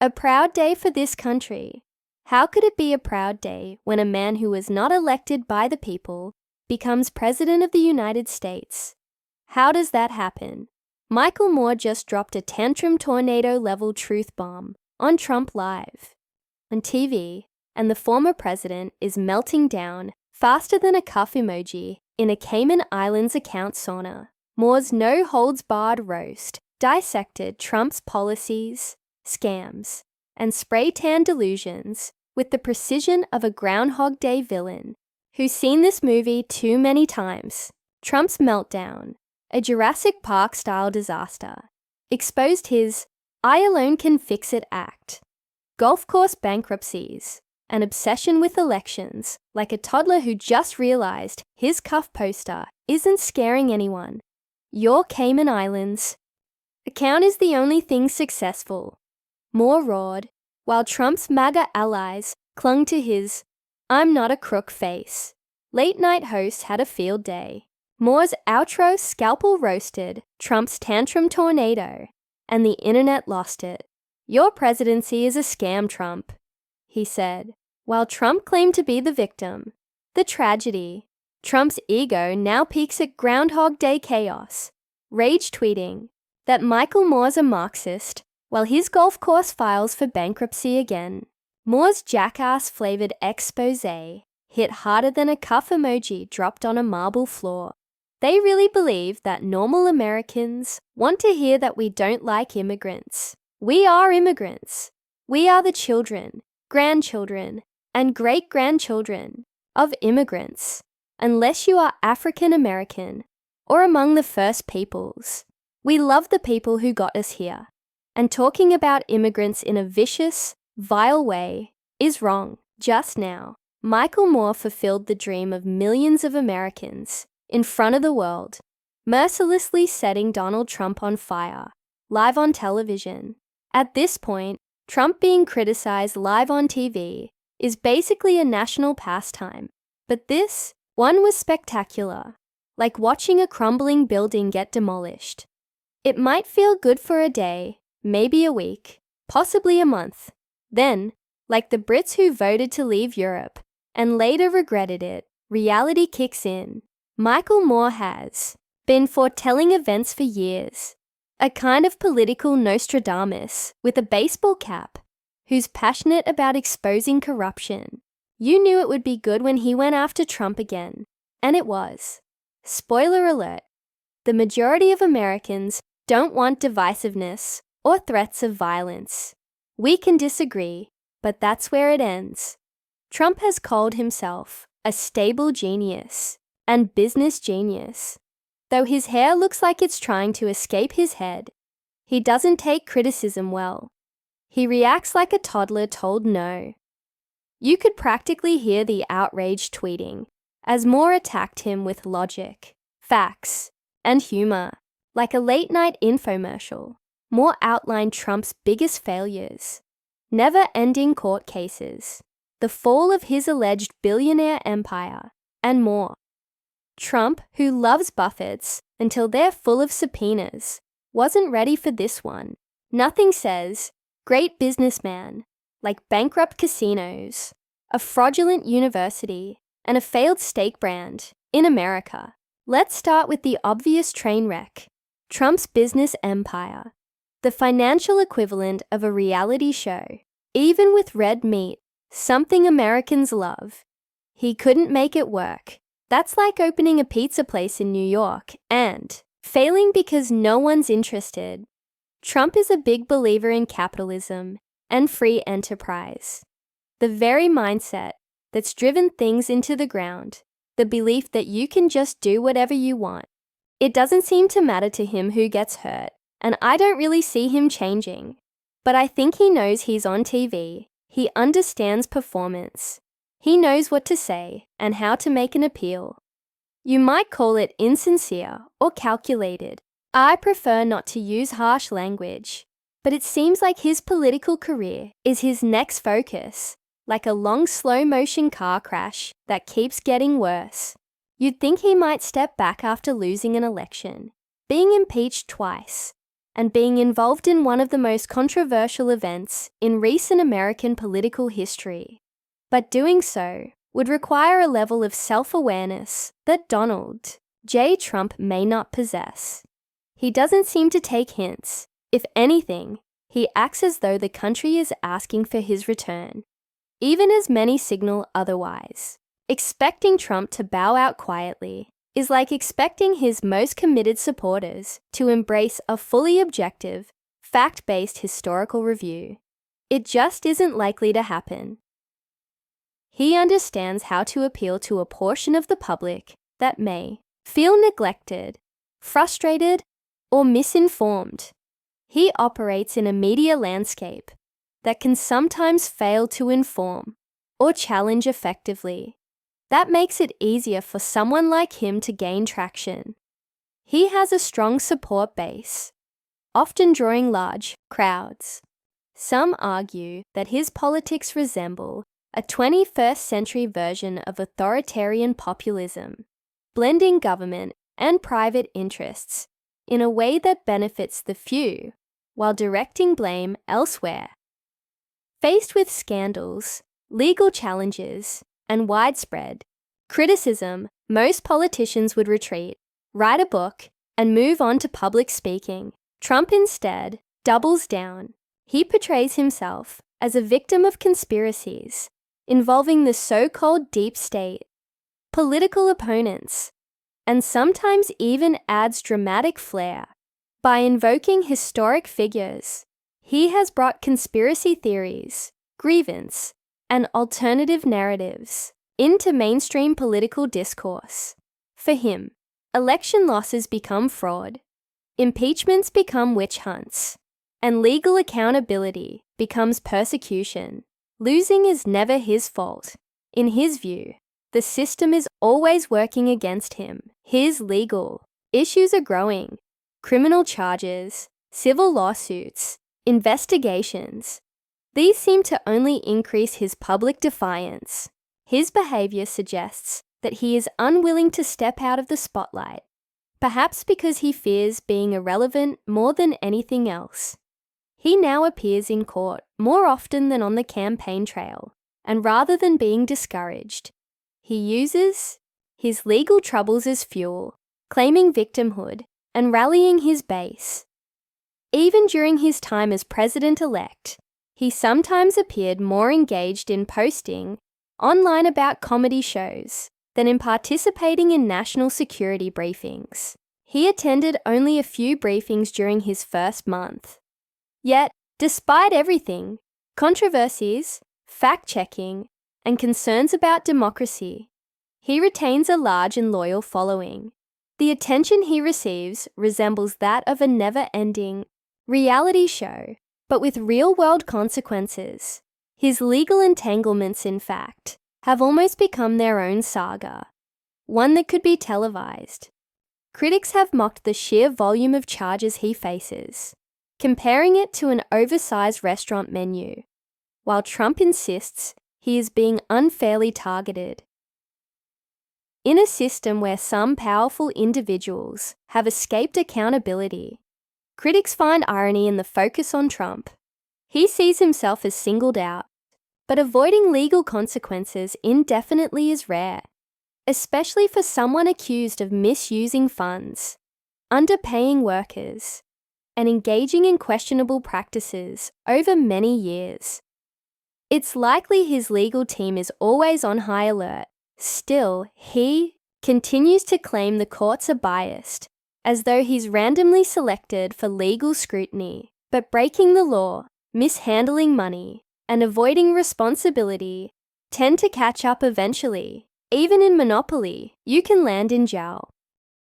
A proud day for this country. How could it be a proud day when a man who was not elected by the people becomes President of the United States? How does that happen? Michael Moore just dropped a tantrum tornado-level truth bomb on Trump Live on TV, and the former president is melting down faster than a cuff emoji in a Cayman Islands account sauna. Moore's no-holds-barred roast dissected Trump's policies, scams, and spray-tan delusions with the precision of a Groundhog Day villain who's seen this movie too many times. Trump's meltdown, a Jurassic Park-style disaster, exposed his "I alone can fix it" act, golf course bankruptcies, an obsession with elections, like a toddler who just realized his cuff poster isn't scaring anyone. Your Cayman Islands account is the only thing successful. Moore roared, while Trump's MAGA allies clung to his "I'm not a crook" face. Late-night hosts had a field day. Moore's outro scalpel roasted Trump's tantrum tornado, and the internet lost it. "Your presidency is a scam, Trump," he said, while Trump claimed to be the victim. The tragedy: Trump's ego now peaks at Groundhog Day chaos, rage tweeting that Michael Moore's a Marxist while his golf course files for bankruptcy again. Moore's jackass-flavored exposé hit harder than a cuff emoji dropped on a marble floor. They really believe that normal Americans want to hear that we don't like immigrants. We are immigrants. We are the children, grandchildren, and great-grandchildren of immigrants, unless you are African American or among the First Peoples. We love the people who got us here, and talking about immigrants in a vicious, vile way is wrong. Just now, Michael Moore fulfilled the dream of millions of Americans in front of the world, mercilessly setting Donald Trump on fire, live on television. At this point, Trump being criticized live on TV is basically a national pastime. But this one was spectacular, like watching a crumbling building get demolished. It might feel good for a day, maybe a week, possibly a month. Then, like the Brits who voted to leave Europe and later regretted it, reality kicks in. Michael Moore has been foretelling events for years, a kind of political Nostradamus with a baseball cap who's passionate about exposing corruption. You knew it would be good when he went after Trump again, and it was. Spoiler alert, the majority of Americans don't want divisiveness or threats of violence. We can disagree, but that's where it ends. Trump has called himself a stable genius and business genius. Though his hair looks like it's trying to escape his head, he doesn't take criticism well. He reacts like a toddler told no. You could practically hear the outraged tweeting as Moore attacked him with logic, facts, and humor. Like a late-night infomercial, Moore outlined Trump's biggest failures, never-ending court cases, the fall of his alleged billionaire empire, and more. Trump, who loves buffets until they're full of subpoenas, wasn't ready for this one. Nothing says, "Great businessman," like bankrupt casinos, a fraudulent university, and a failed steak brand in America. Let's start with the obvious train wreck: Trump's business empire, the financial equivalent of a reality show. Even with red meat, something Americans love, he couldn't make it work. That's like opening a pizza place in New York and failing because no one's interested. Trump is a big believer in capitalism and free enterprise, the very mindset that's driven things into the ground, the belief that you can just do whatever you want. It doesn't seem to matter to him who gets hurt, and I don't really see him changing. But I think he knows he's on TV. He understands performance. He knows what to say and how to make an appeal. You might call it insincere or calculated. I prefer not to use harsh language, but it seems like his political career is his next focus, like a long slow-motion car crash that keeps getting worse. You'd think he might step back after losing an election, being impeached twice, and being involved in one of the most controversial events in recent American political history. But doing so would require a level of self-awareness that Donald J. Trump may not possess. He doesn't seem to take hints. If anything, he acts as though the country is asking for his return, even as many signal otherwise. Expecting Trump to bow out quietly is like expecting his most committed supporters to embrace a fully objective, fact-based historical review. It just isn't likely to happen. He understands how to appeal to a portion of the public that may feel neglected, frustrated, or misinformed. He operates in a media landscape that can sometimes fail to inform or challenge effectively. That makes it easier for someone like him to gain traction. He has a strong support base, often drawing large crowds. Some argue that his politics resemble a 21st century version of authoritarian populism, blending government and private interests in a way that benefits the few while directing blame elsewhere. Faced with scandals, legal challenges, and widespread criticism, most politicians would retreat, write a book, and move on to public speaking. Trump instead doubles down. He portrays himself as a victim of conspiracies involving the so-called deep state, political opponents, and sometimes even adds dramatic flair. By invoking historic figures, he has brought conspiracy theories, grievance, and alternative narratives into mainstream political discourse. For him, election losses become fraud, impeachments become witch hunts, and legal accountability becomes persecution. Losing is never his fault. In his view, the system is always working against him. His legal issues are growing. Criminal charges, civil lawsuits, investigations. These seem to only increase his public defiance. His behavior suggests that he is unwilling to step out of the spotlight, perhaps because he fears being irrelevant more than anything else. He now appears in court more often than on the campaign trail, and rather than being discouraged, he uses his legal troubles as fuel, claiming victimhood and rallying his base. Even during his time as president-elect, he sometimes appeared more engaged in posting online about comedy shows than in participating in national security briefings. He attended only a few briefings during his first month. Yet, despite everything, controversies, fact-checking, and concerns about democracy, he retains a large and loyal following. The attention he receives resembles that of a never-ending reality show, but with real-world consequences. His legal entanglements, in fact, have almost become their own saga, one that could be televised. Critics have mocked the sheer volume of charges he faces, comparing it to an oversized restaurant menu, while Trump insists he is being unfairly targeted. In a system where some powerful individuals have escaped accountability, critics find irony in the focus on Trump. He sees himself as singled out, but avoiding legal consequences indefinitely is rare, especially for someone accused of misusing funds, underpaying workers, and engaging in questionable practices over many years. It's likely his legal team is always on high alert. Still, he continues to claim the courts are biased, as though he's randomly selected for legal scrutiny. But breaking the law, mishandling money, and avoiding responsibility tend to catch up eventually. Even in Monopoly, you can land in jail.